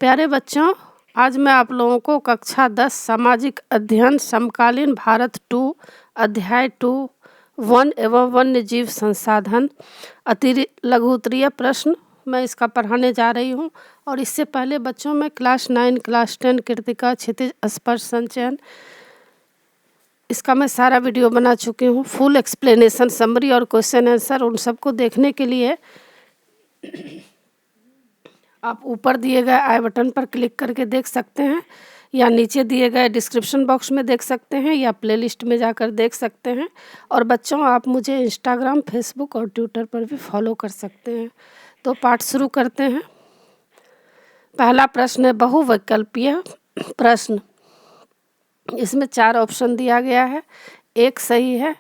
प्यारे बच्चों, आज मैं आप लोगों को कक्षा 10 सामाजिक अध्ययन समकालीन भारत 2 अध्याय 2 वन एवं वन्य जीव संसाधन अतिरिक्त लघु उत्तरीय प्रश्न मैं इसका पढ़ाने जा रही हूँ। और इससे पहले बच्चों में क्लास 9 क्लास 10 कृतिका क्षितिज स्पर्श संचयन इसका मैं सारा वीडियो बना चुकी हूँ। फुल एक्सप्लेनेशन समरी और क्वेश्चन आंसर उन सबको देखने के लिए आप ऊपर दिए गए आई बटन पर क्लिक करके देख सकते हैं, या नीचे दिए गए डिस्क्रिप्शन बॉक्स में देख सकते हैं, या प्लेलिस्ट में जाकर देख सकते हैं। और बच्चों, आप मुझे इंस्टाग्राम, फेसबुक और ट्विटर पर भी फॉलो कर सकते हैं। तो पाठ शुरू करते हैं। पहला प्रश्न है बहुविकल्पीय प्रश्न। इसमें 4 ऑप्शन दिया गया है, एक सही है।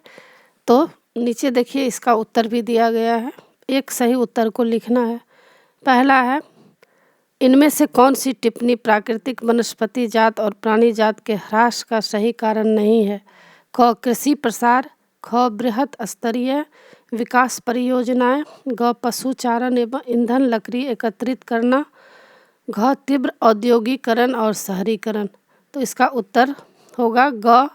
तो नीचे देखिए इसका उत्तर भी दिया गया है, एक सही उत्तर को लिखना है। पहला है, इनमें से कौन सी टिप्पणी प्राकृतिक वनस्पति जात और प्राणी जात के ह्रास का सही कारण नहीं है? क कृषि प्रसार, ख बृहत स्तरीय विकास परियोजनाएं, ग पशुचारण एवं ईंधन लकड़ी एकत्रित करना, घ तीव्र औद्योगिकरण और शहरीकरण। तो इसका उत्तर होगा ग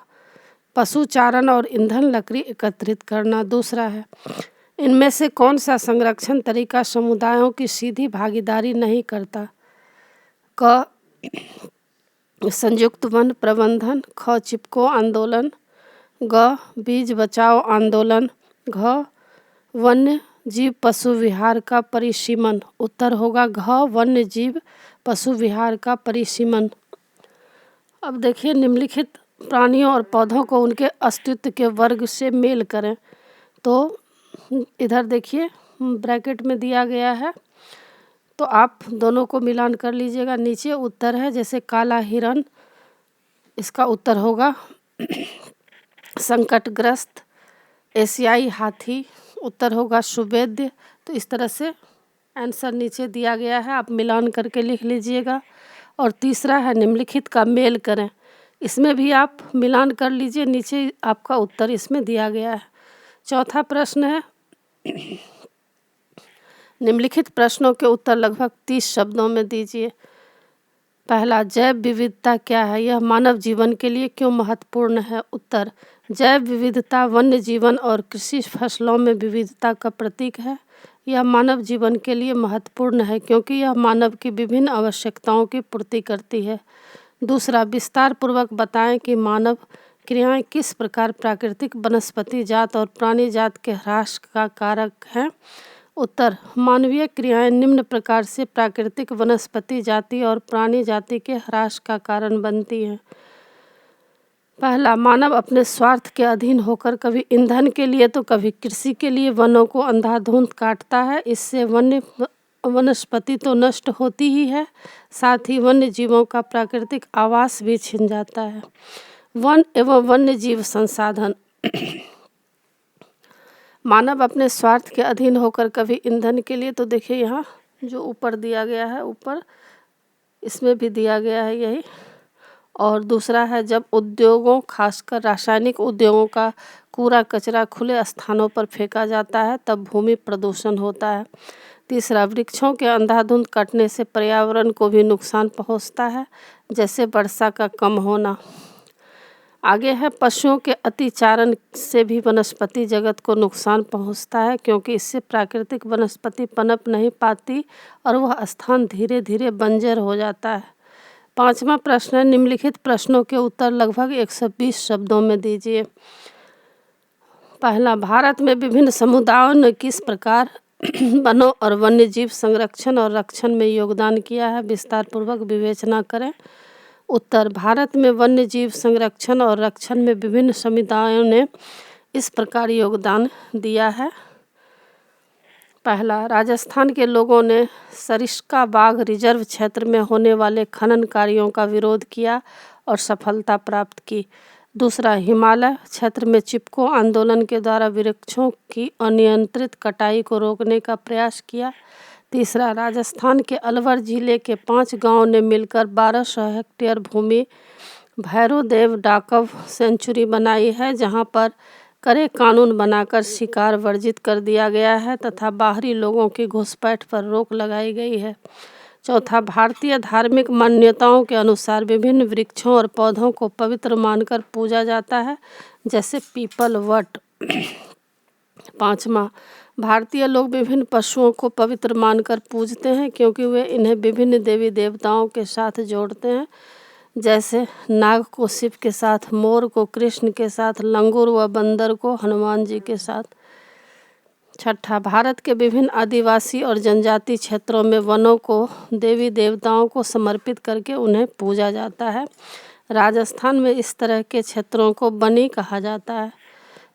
पशुचारण और ईंधन लकड़ी एकत्रित करना। दूसरा है, इनमें से कौन सा संरक्षण तरीका समुदायों की सीधी भागीदारी नहीं करता? क संयुक्त वन प्रबंधन, ख चिपको आंदोलन, ग बीज बचाओ आंदोलन, घ वन्य जीव पशु विहार का परिसीमन। उत्तर होगा घ वन्य जीव पशु विहार का परिसीमन। अब देखिए, निम्नलिखित प्राणियों और पौधों को उनके अस्तित्व के वर्ग से मेल करें। तो इधर देखिए ब्रैकेट में दिया गया है, तो आप दोनों को मिलान कर लीजिएगा। नीचे उत्तर है, जैसे काला हिरण, इसका उत्तर होगा संकटग्रस्त। एशियाई हाथी, उत्तर होगा सुवेद्य। तो इस तरह से आंसर नीचे दिया गया है, आप मिलान करके लिख लीजिएगा। और तीसरा है, निम्नलिखित का मेल करें। इसमें भी आप मिलान कर लीजिए, नीचे आपका उत्तर इसमें दिया गया है। चौथा प्रश्न है, निम्नलिखित प्रश्नों के उत्तर लगभग 30 शब्दों में दीजिए। पहला, जैव विविधता क्या है? यह मानव जीवन के लिए क्यों महत्वपूर्ण है? उत्तर, जैव विविधता वन्य जीवन और कृषि फसलों में विविधता का प्रतीक है। यह मानव जीवन के लिए महत्वपूर्ण है क्योंकि यह मानव की विभिन्न आवश्यकताओं की पूर्ति करती है। दूसरा, विस्तार पूर्वक बताएं कि मानव क्रियाएं किस प्रकार प्राकृतिक वनस्पति जात और प्राणी जात के ह्रास का कारक हैं। उत्तर, मानवीय क्रियाएं निम्न प्रकार से प्राकृतिक वनस्पति जाति और प्राणी जाति के ह्रास का कारण बनती हैं। पहला, मानव अपने स्वार्थ के अधीन होकर कभी ईंधन के लिए तो कभी कृषि के लिए वनों को अंधाधुंध काटता है। इससे वन्य वनस्पति तो नष्ट होती ही है, साथ ही वन्य जीवों का प्राकृतिक आवास भी छिन जाता है। वन एवं वन्य जीव संसाधन। मानव अपने स्वार्थ के अधीन होकर कभी ईंधन के लिए, तो देखिए यहाँ जो ऊपर दिया गया है, ऊपर इसमें भी दिया गया है यही। और दूसरा है, जब उद्योगों, खासकर रासायनिक उद्योगों का कूड़ा कचरा खुले स्थानों पर फेंका जाता है तब भूमि प्रदूषण होता है। तीसरा, वृक्षों के अंधाधुंध कटने से पर्यावरण को भी नुकसान पहुंचता है, जैसे वर्षा का कम होना। आगे है, पशुओं के अतिचारण से भी वनस्पति जगत को नुकसान पहुंचता है क्योंकि इससे प्राकृतिक वनस्पति पनप नहीं पाती और वह स्थान धीरे धीरे बंजर हो जाता है। पांचवा प्रश्न है, निम्नलिखित प्रश्नों के उत्तर लगभग 120 शब्दों में दीजिए। पहला, भारत में विभिन्न समुदायों ने किस प्रकार वनों और वन्य जीव संरक्षण और रक्षण में योगदान किया है? विस्तार पूर्वक विवेचना करें। उत्तर, भारत में वन्य जीव संरक्षण और रक्षण में विभिन्न समुदायों ने इस प्रकार योगदान दिया है। पहला, राजस्थान के लोगों ने सरिस्का बाघ रिजर्व क्षेत्र में होने वाले खनन कार्यों का विरोध किया और सफलता प्राप्त की। दूसरा, हिमालय क्षेत्र में चिपको आंदोलन के द्वारा वृक्षों की अनियंत्रित कटाई को रोकने का प्रयास किया। तीसरा, राजस्थान के अलवर जिले के 5 गांवों ने मिलकर 1200 हेक्टेयर भूमि भैरोदेव डाकव सेंचुरी बनाई है, जहां पर कड़े कानून बनाकर शिकार वर्जित कर दिया गया है तथा बाहरी लोगों की घुसपैठ पर रोक लगाई गई है। चौथा, भारतीय धार्मिक मान्यताओं के अनुसार विभिन्न वृक्षों और पौधों को पवित्र मानकर पूजा जाता है, जैसे पीपल, वट। पाँचवा, भारतीय लोग विभिन्न पशुओं को पवित्र मानकर पूजते हैं क्योंकि वे इन्हें विभिन्न देवी देवताओं के साथ जोड़ते हैं, जैसे नाग को शिव के साथ, मोर को कृष्ण के साथ, लंगूर व बंदर को हनुमान जी के साथ। छठा, भारत के विभिन्न आदिवासी और जनजाति क्षेत्रों में वनों को देवी देवताओं को समर्पित करके उन्हें पूजा जाता है। राजस्थान में इस तरह के क्षेत्रों को बनी कहा जाता है।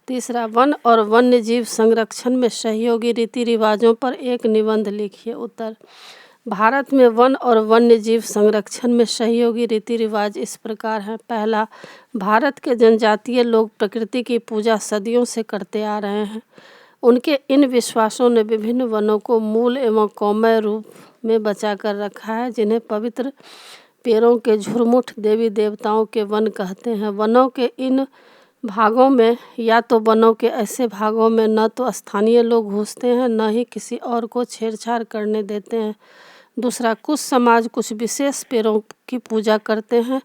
तीसरा, वन और वन्य जीव संरक्षण में सहयोगी रीति रिवाजों पर एक निबंध लिखिए। उत्तर, भारत में वन और वन्य जीव संरक्षण में सहयोगी रीति रिवाज इस प्रकार हैं। पहला, भारत के जनजातीय लोग प्रकृति की पूजा सदियों से करते आ रहे हैं। उनके इन विश्वासों ने विभिन्न वनों को मूल एवं कौमय रूप में बचा कर रखा है, जिन्हें पवित्र पेड़ों के झुरमुट देवी देवताओं के वन कहते हैं। वनों के इन भागों में या तो वनों के ऐसे भागों में न तो स्थानीय लोग घुसते हैं, न ही किसी और को छेड़छाड़ करने देते हैं। दूसरा, कुछ समाज कुछ विशेष पेड़ों की पूजा करते हैं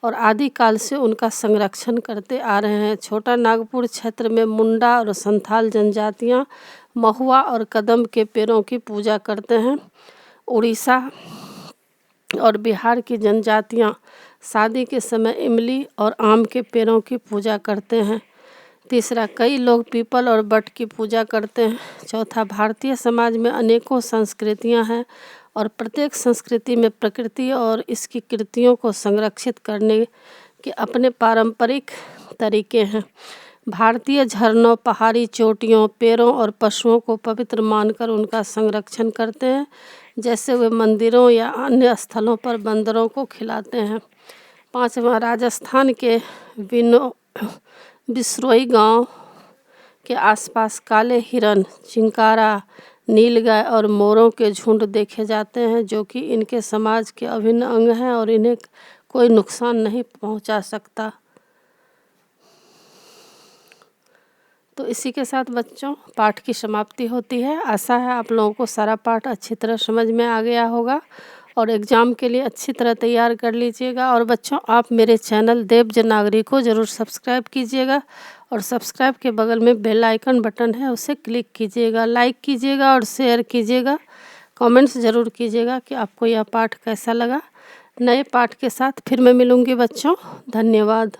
और आदिकाल से उनका संरक्षण करते आ रहे हैं। छोटा नागपुर क्षेत्र में मुंडा और संथाल जनजातियां महुआ और कदम के पेड़ों की पूजा करते हैं। उड़ीसा और बिहार की जनजातियां शादी के समय इमली और आम के पेड़ों की पूजा करते हैं। तीसरा, कई लोग पीपल और बट की पूजा करते हैं। चौथा, भारतीय समाज में अनेकों संस्कृतियां हैं और प्रत्येक संस्कृति में प्रकृति और इसकी कृतियों को संरक्षित करने के अपने पारंपरिक तरीके हैं। भारतीय झरनों, पहाड़ी चोटियों, पेड़ों और पशुओं को पवित्र मानकर उनका संरक्षण करते हैं, जैसे वे मंदिरों या अन्य स्थलों पर बंदरों को खिलाते हैं। पाँचवा, राजस्थान के बिसरोई गांव के आसपास काले हिरन, चिंकारा, नीलगाय और मोरों के झुंड देखे जाते हैं, जो कि इनके समाज के अभिन्न अंग हैं और इन्हें कोई नुकसान नहीं पहुंचा सकता। तो इसी के साथ बच्चों पाठ की समाप्ति होती है। आशा है आप लोगों को सारा पाठ अच्छी तरह समझ में आ गया होगा और एग्ज़ाम के लिए अच्छी तरह तैयार कर लीजिएगा। और बच्चों, आप मेरे चैनल देवज नागरी को ज़रूर सब्सक्राइब कीजिएगा और सब्सक्राइब के बगल में बेल आइकन बटन है, उसे क्लिक कीजिएगा, लाइक कीजिएगा और शेयर कीजिएगा। कमेंट्स ज़रूर कीजिएगा कि आपको यह पाठ कैसा लगा। नए पाठ के साथ फिर मैं मिलूँगी बच्चों। धन्यवाद।